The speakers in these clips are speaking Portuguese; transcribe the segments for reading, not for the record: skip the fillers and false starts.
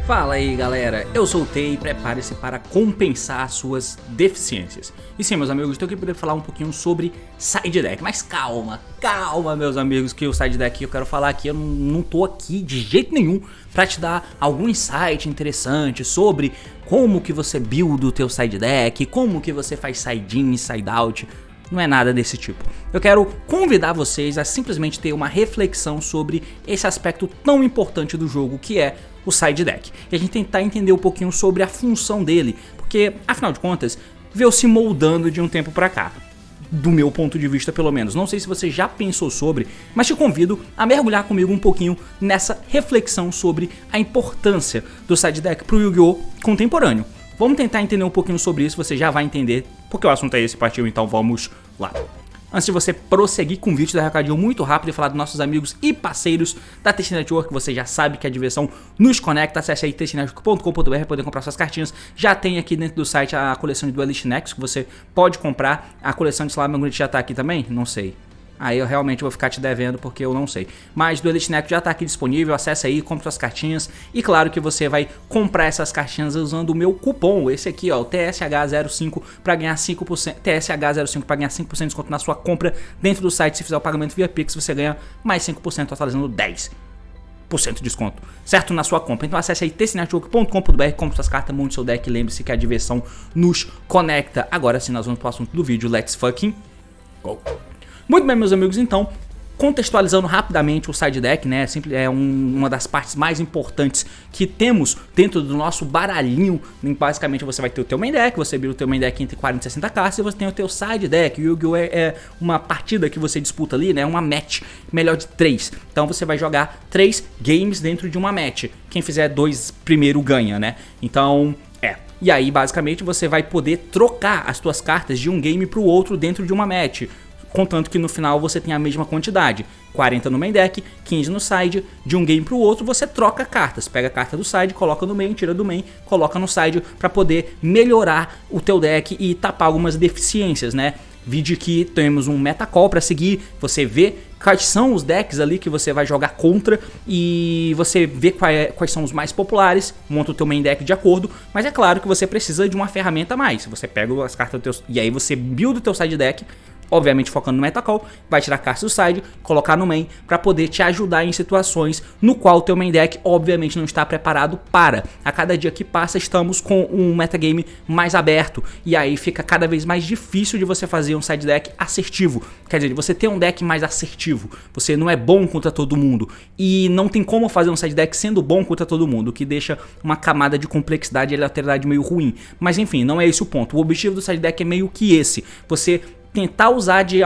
Fala aí galera, eu sou o Tei e prepare-se para compensar suas deficiências. E sim meus amigos, estou aqui para falar um pouquinho sobre side deck, mas calma meus amigos, que o side deck que eu quero falar aqui, eu não tô aqui de jeito nenhum para te dar algum insight interessante sobre como que você build o teu side deck, como que você faz side in e side out. Não é nada desse tipo. Eu quero convidar vocês a simplesmente ter uma reflexão sobre esse aspecto tão importante do jogo que é o side deck. E a gente tentar entender um pouquinho sobre a função dele, porque afinal de contas veio se moldando de um tempo pra cá. Do meu ponto de vista pelo menos. Não sei se você já pensou sobre, mas te convido a mergulhar comigo um pouquinho nessa reflexão sobre a importância do side deck pro Yu-Gi-Oh! Contemporâneo. Vamos tentar entender um pouquinho sobre isso, você já vai entender, porque o assunto é esse, partiu, então vamos lá. Antes de você prosseguir com o vídeo, dar um recadinho muito rápido e falar dos nossos amigos e parceiros da TC Network, você já sabe que a diversão nos conecta, acesse aí tcnetwork.com.br para poder comprar suas cartinhas. Já tem aqui dentro do site a coleção de Duelist Nexus que você pode comprar, a coleção de Slava Magnet já tá aqui também? Não sei. Aí eu realmente vou ficar te devendo porque eu não sei. Mas do Elite Nexus já está aqui disponível, acessa aí, compra suas cartinhas. E claro que você vai comprar essas cartinhas usando o meu cupom, esse aqui ó, o TSH05 para ganhar 5%, TSH05 para ganhar 5% de desconto na sua compra dentro do site. Se fizer o pagamento via Pix, você ganha mais 5%, totalizando 10% de desconto, certo? Na sua compra. Então acesse aí tcnetwork.com.br, compre suas cartas, monte seu deck, lembre-se que a diversão nos conecta. Agora sim, nós vamos para o assunto do vídeo, let's fucking go! Muito bem meus amigos, então, contextualizando rapidamente o side deck, né, é uma das partes mais importantes que temos dentro do nosso baralhinho. Basicamente você vai ter o teu main deck, você vira o teu main deck entre 40 e 60 cartas e você tem o teu side deck. O Yu-Gi-Oh! É uma partida que você disputa ali, né, uma match melhor de 3. Então você vai jogar 3 games dentro de uma match. Quem fizer 2 primeiro ganha, né, então... E aí basicamente você vai poder trocar as tuas cartas de um game pro outro dentro de uma match. Contanto que no final você tem a mesma quantidade, 40 no main deck, 15 no side, de um game pro outro você troca cartas, pega a carta do side, coloca no main, tira do main, coloca no side para poder melhorar o teu deck e tapar algumas deficiências, né? Vídeo que temos um metacall para seguir, você vê quais são os decks ali que você vai jogar contra e você vê quais são os mais populares, monta o teu main deck de acordo, mas é claro que você precisa de uma ferramenta a mais, você pega as cartas do teu, e aí você build o teu side deck, obviamente focando no metacall, vai tirar cartas do side, colocar no main para poder te ajudar em situações no qual o teu main deck obviamente não está preparado para. A cada dia que passa estamos com um metagame mais aberto e aí fica cada vez mais difícil de você fazer um side deck assertivo. Quer dizer, você ter um deck mais assertivo, você não é bom contra todo mundo e não tem como fazer um side deck sendo bom contra todo mundo, o que deixa uma camada de complexidade e aleatoriedade meio ruim. Mas enfim, não é esse o ponto. O objetivo do side deck é meio que esse, você tentar usar de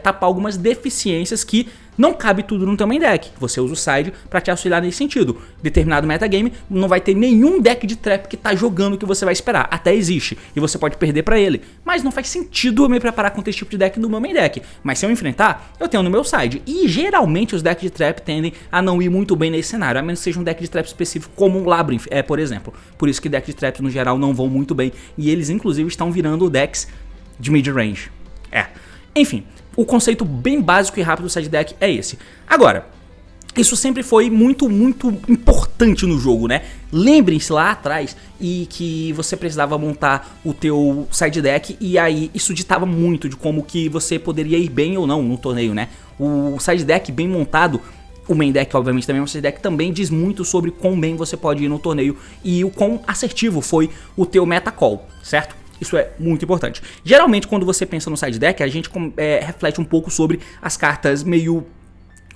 tapar algumas deficiências que não cabe tudo no teu main deck. Você usa o side para te auxiliar nesse sentido. Determinado metagame não vai ter nenhum deck de trap que tá jogando o que você vai esperar. Até existe e você pode perder para ele. Mas não faz sentido eu me preparar com esse tipo de deck no meu main deck. Mas se eu enfrentar, eu tenho no meu side. E geralmente os decks de trap tendem a não ir muito bem nesse cenário. A menos que seja um deck de trap específico como um Labyrinth, por exemplo. Por isso que decks de trap no geral não vão muito bem. E eles inclusive estão virando decks de mid-range. Enfim, o conceito bem básico e rápido do side deck é esse. Agora, isso sempre foi muito importante no jogo, né? Lembrem-se lá atrás e que você precisava montar o teu side deck e aí isso ditava muito de como que você poderia ir bem ou não no torneio, né? O side deck bem montado, o main deck obviamente também, mas o side deck também diz muito sobre quão bem você pode ir no torneio e o quão assertivo foi o teu metacall, certo? Isso é muito importante. Geralmente quando você pensa no side deck, a gente reflete um pouco sobre as cartas meio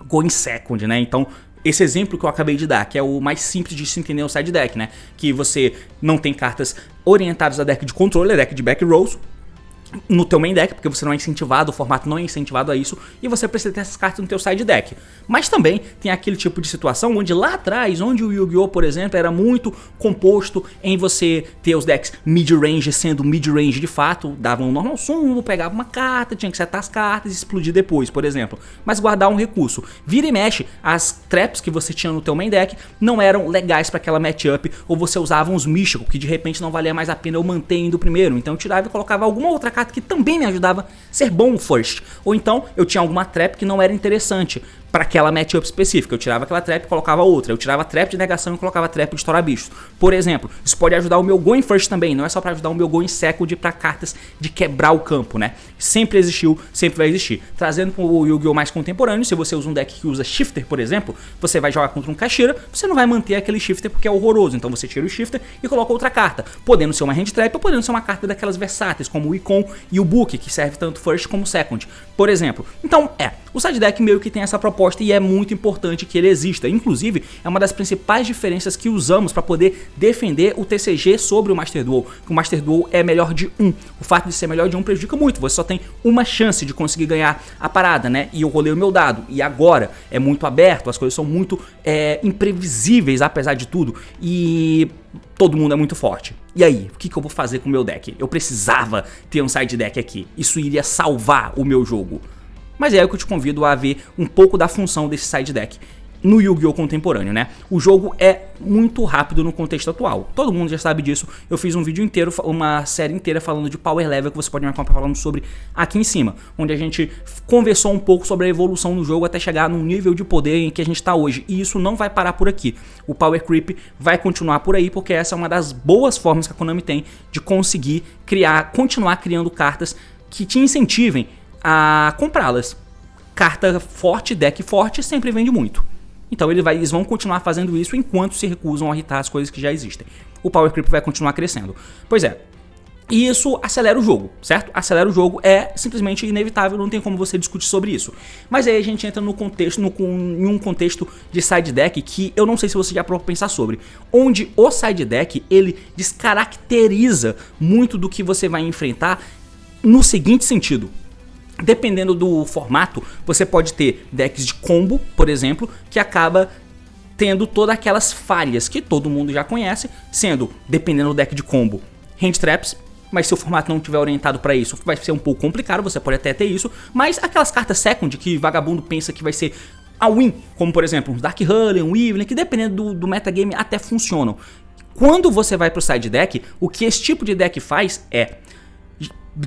going second, né? Então esse exemplo que eu acabei de dar, que é o mais simples de se entender o side deck, né? Que você não tem cartas orientadas a deck de controle, é deck de back rows. no teu main deck, porque você não é incentivado, o formato não é incentivado a isso, e você precisa ter essas cartas no teu side deck. Mas também tem aquele tipo de situação onde lá atrás, onde o Yu-Gi-Oh, por exemplo, era muito composto em você ter os decks mid-range sendo mid-range de fato, dava um normal sumo, pegava uma carta, tinha que setar as cartas e explodir depois, por exemplo. Mas guardar um recurso. Vira e mexe, as traps que você tinha no teu main deck não eram legais para aquela matchup, ou você usava uns místicos que de repente não valia mais a pena eu manter indo primeiro, então eu tirava e colocava alguma outra carta que também me ajudava a ser bom first. Ou então eu tinha alguma trap que não era interessante para aquela matchup específica. Eu tirava aquela trap e colocava outra. Eu tirava trap de negação e colocava trap de estourar bichos. Por exemplo, isso pode ajudar o meu going first também. Não é só para ajudar o meu going second para cartas de quebrar o campo, né? Sempre existiu, sempre vai existir. Trazendo para o Yu-Gi-Oh! Mais contemporâneo, se você usa um deck que usa shifter, por exemplo, você vai jogar contra um Kashira, você não vai manter aquele shifter porque é horroroso. Então você tira o shifter e coloca outra carta. Podendo ser uma hand trap ou podendo ser uma carta daquelas versáteis, como o Icon e o Book, que serve tanto first como second, por exemplo. Então, o side deck meio que tem essa proposta e é muito importante que ele exista. Inclusive, é uma das principais diferenças que usamos para poder defender o TCG sobre o Master Duel. Que o Master Duel é melhor de 1. O fato de ser melhor de 1 prejudica muito. Você só tem uma chance de conseguir ganhar a parada, né? E eu rolei o meu dado. E agora é muito aberto, as coisas são muito imprevisíveis, apesar de tudo. E todo mundo é muito forte. E aí, o que eu vou fazer com o meu deck? Eu precisava ter um side deck aqui. Isso iria salvar o meu jogo. Mas é aí que eu te convido a ver um pouco da função desse side deck no Yu-Gi-Oh! Contemporâneo, né? O jogo é muito rápido no contexto atual. Todo mundo já sabe disso. Eu fiz um vídeo inteiro, uma série inteira falando de Power Level, que você pode me acompanhar falando sobre aqui em cima, onde a gente conversou um pouco sobre a evolução do jogo até chegar num nível de poder em que a gente está hoje. E isso não vai parar por aqui. O Power Creep vai continuar por aí, porque essa é uma das boas formas que a Konami tem de conseguir continuar criando cartas que te incentivem a comprá-las. Carta forte, deck forte, sempre vende muito. Então eles vão continuar fazendo isso enquanto se recusam a irritar as coisas que já existem. O Power Creep vai continuar crescendo. Pois é. E isso acelera o jogo, certo? Acelera o jogo, é simplesmente inevitável, não tem como você discutir sobre isso. Mas aí a gente entra no contexto, em um contexto de side deck que eu não sei se você já parou pra pensar sobre. Onde o side deck, ele descaracteriza muito do que você vai enfrentar no seguinte sentido. Dependendo do formato, você pode ter decks de combo, por exemplo, que acaba tendo todas aquelas falhas que todo mundo já conhece, sendo, dependendo do deck de combo, hand traps, mas se o formato não estiver orientado para isso, vai ser um pouco complicado, você pode até ter isso, mas aquelas cartas second que vagabundo pensa que vai ser a win, como por exemplo, um Dark Hullion, um Evelyn, que dependendo do metagame até funcionam. Quando você vai pro side deck, o que esse tipo de deck faz é...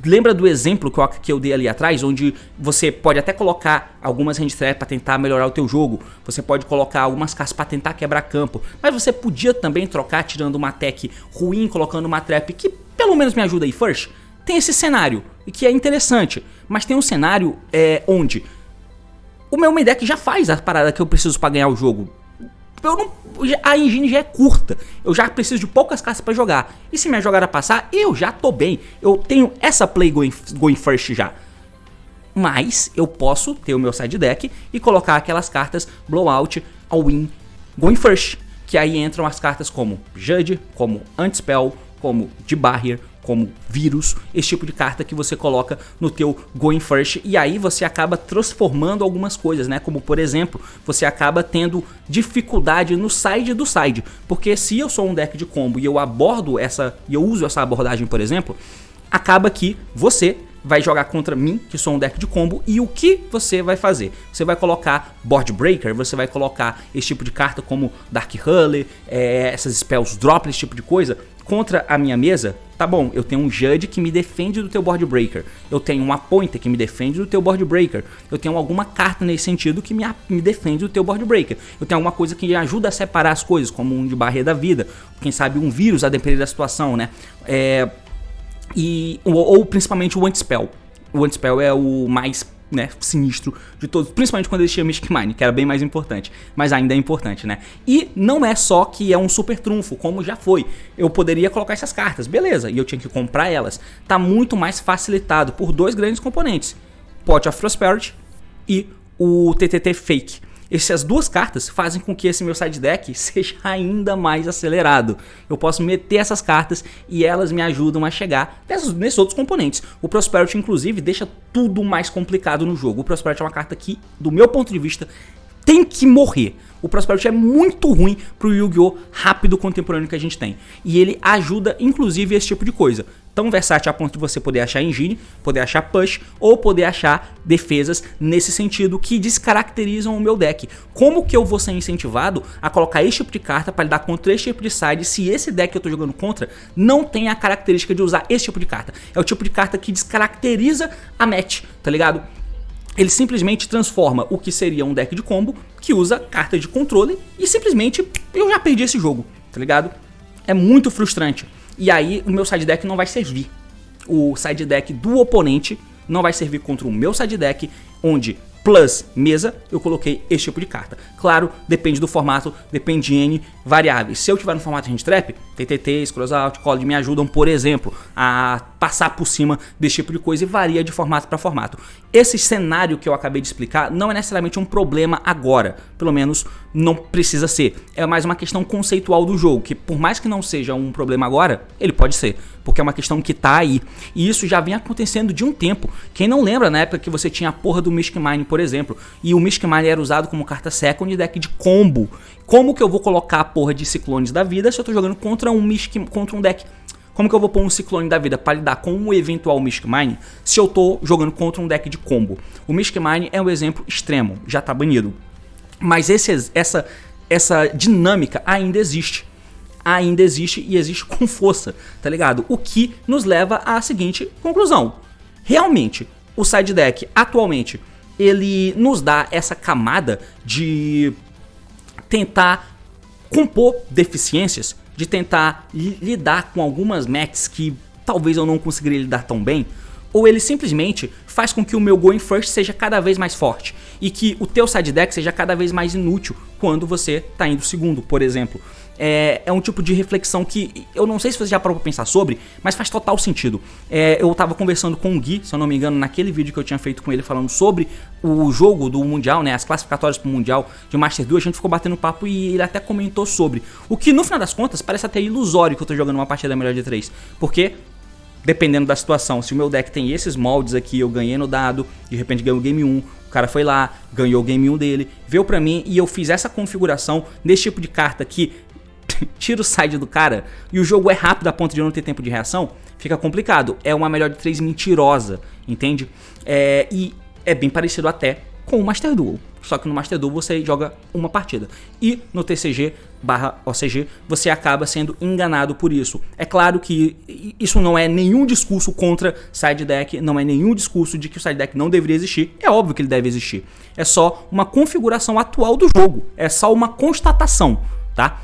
Lembra do exemplo que eu dei ali atrás, onde você pode até colocar algumas hand traps para tentar melhorar o teu jogo, você pode colocar algumas cartas para tentar quebrar campo, mas você podia também trocar tirando uma tech ruim, colocando uma trap que pelo menos me ajuda aí first. Tem esse cenário, que é interessante, mas tem um cenário onde o meu main deck já faz a parada que eu preciso para ganhar o jogo. A engine já é curta, eu já preciso de poucas cartas para jogar. E se minha jogada passar, eu já tô bem. Eu tenho essa play going first já. Mas eu posso ter o meu side deck e colocar aquelas cartas blowout, all-in, going first. Que aí entram as cartas como Judge, como Anti-Spell, como Debarrier, como Vírus, esse tipo de carta que você coloca no teu Going First, e aí você acaba transformando algumas coisas, né? Como por exemplo, você acaba tendo dificuldade no side do side, porque se eu sou um deck de combo e eu uso essa abordagem, por exemplo, acaba que você vai jogar contra mim, que sou um deck de combo, e o que você vai fazer? Você vai colocar Board Breaker, você vai colocar esse tipo de carta como Dark Hullion, essas spells drop, esse tipo de coisa, contra a minha mesa. Tá bom, eu tenho um Judge que me defende do teu Board Breaker, eu tenho um Appointer que me defende do teu Board Breaker, eu tenho alguma carta nesse sentido que me defende do teu Board Breaker, eu tenho alguma coisa que me ajuda a separar as coisas, como um de barreira da vida, quem sabe um vírus a depender da situação, né? Ou principalmente o Anti-Spell. O Anti-Spell é o mais sinistro de todos, principalmente quando existia Mystic Mine, que era bem mais importante, mas ainda é importante, né? E não é só que é um super trunfo, como já foi. Eu poderia colocar essas cartas, beleza, e eu tinha que comprar elas. Tá muito mais facilitado por dois grandes componentes, Pot of Prosperity e o TTT Fake. Essas duas cartas fazem com que esse meu side deck seja ainda mais acelerado. Eu posso meter essas cartas e elas me ajudam a chegar nesses outros componentes. O Prosperity, inclusive, deixa tudo mais complicado no jogo. O Prosperity é uma carta que, do meu ponto de vista, tem que morrer. O Prosperity é muito ruim pro Yu-Gi-Oh! Rápido contemporâneo que a gente tem. E ele ajuda, inclusive, esse tipo de coisa. Tão versátil a ponto de você poder achar engine, poder achar push ou poder achar defesas nesse sentido que descaracterizam o meu deck. Como que eu vou ser incentivado a colocar esse tipo de carta para lidar contra esse tipo de side se esse deck que eu tô jogando contra não tem a característica de usar esse tipo de carta? É o tipo de carta que descaracteriza a match, tá ligado? Ele simplesmente transforma o que seria um deck de combo que usa cartas de controle e simplesmente eu já perdi esse jogo, tá ligado? É muito frustrante. E aí o meu side deck não vai servir. O side deck do oponente não vai servir contra o meu side deck, onde plus mesa eu coloquei esse tipo de carta. Claro, depende do formato, depende de N variáveis. Se eu tiver no formato hand trap, TTT, Scrolls Out, Collide me ajudam, por exemplo, a passar por cima desse tipo de coisa e varia de formato para formato. Esse cenário que eu acabei de explicar não é necessariamente um problema agora, pelo menos não precisa ser. É mais uma questão conceitual do jogo, que por mais que não seja um problema agora, ele pode ser, porque é uma questão que tá aí. E isso já vem acontecendo de um tempo. Quem não lembra na época que você tinha a porra do Mystic Mine, por exemplo, e o Mystic Mine era usado como carta second deck de combo. Como que eu vou colocar a porra de Ciclones da vida se eu tô jogando contra um deck? Como que eu vou pôr um Ciclone da vida para lidar com um eventual Mystic Mine se eu tô jogando contra um deck de combo? O Mystic Mine é um exemplo extremo, já tá banido. Mas essa dinâmica ainda existe. Ainda existe e existe com força, tá ligado? O que nos leva à seguinte conclusão. Realmente, o side deck atualmente, ele nos dá essa camada de tentar compor deficiências, de tentar lidar com algumas matches que talvez eu não conseguiria lidar tão bem, ou ele simplesmente faz com que o meu going first seja cada vez mais forte e que o teu side deck seja cada vez mais inútil quando você tá indo segundo, por exemplo. É um tipo de reflexão que eu não sei se você já parou pra pensar sobre, mas faz total sentido. Eu tava conversando com o Gui, se eu não me engano, naquele vídeo que eu tinha feito com ele falando sobre o jogo do Mundial, né, as classificatórias pro Mundial de Master Duel, a gente ficou batendo papo e ele até comentou sobre. O que no final das contas parece até ilusório que eu tô jogando uma partida melhor de 3, porque dependendo da situação, se o meu deck tem esses moldes aqui, eu ganhei no dado, de repente ganhei o game 1, o cara foi lá, ganhou o game 1 dele, veio pra mim e eu fiz essa configuração desse tipo de carta aqui, tira o side do cara e o jogo é rápido a ponto de não ter tempo de reação, fica complicado. É uma melhor de 3 mentirosa, entende? E é bem parecido até com o Master Duel, só que no Master Duel você joga uma partida e no TCG/OCG você acaba sendo enganado por isso. É claro que isso não é nenhum discurso contra side deck, não é nenhum discurso de que o side deck não deveria existir, é óbvio que ele deve existir. É só uma configuração atual do jogo, é só uma constatação, tá?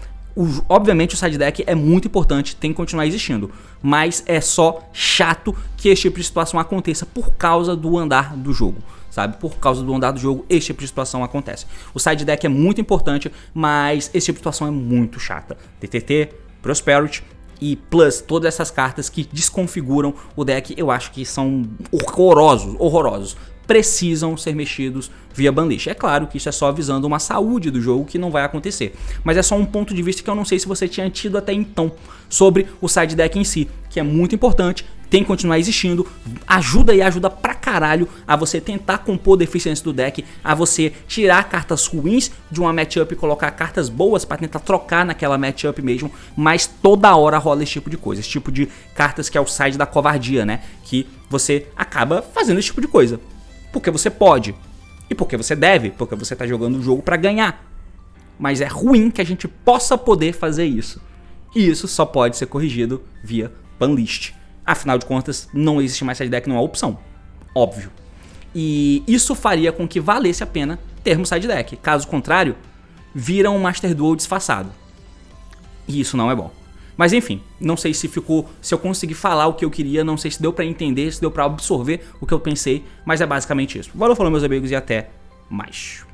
Obviamente o side deck é muito importante, tem que continuar existindo, mas é só chato que esse tipo de situação aconteça por causa do andar do jogo, sabe? Por causa do andar do jogo, esse tipo de situação acontece. O side deck é muito importante, mas esse tipo de situação é muito chata. TTT, Prosperity e plus todas essas cartas que desconfiguram o deck, eu acho que são horrorosos. Precisam ser mexidos via banlist. É claro que isso é só visando uma saúde do jogo que não vai acontecer, mas é só um ponto de vista que eu não sei se você tinha tido até então sobre o side deck em si, que é muito importante, tem que continuar existindo, ajuda pra caralho a você tentar compor deficiências do deck, a você tirar cartas ruins de uma matchup e colocar cartas boas pra tentar trocar naquela matchup mesmo, mas toda hora rola esse tipo de coisa, esse tipo de cartas que é o side da covardia, né, que você acaba fazendo esse tipo de coisa. Porque você pode, e porque você deve, porque você tá jogando o jogo pra ganhar. Mas é ruim que a gente possa poder fazer isso. E isso só pode ser corrigido via banlist. Afinal de contas, não existe mais side deck, não é opção. Óbvio. E isso faria com que valesse a pena termos side deck. Caso contrário, vira um Master Duel disfarçado. E isso não é bom. Mas enfim, não sei se eu consegui falar o que eu queria, não sei se deu pra entender, se deu pra absorver o que eu pensei, mas é basicamente isso. Valeu, falou meus amigos e até mais.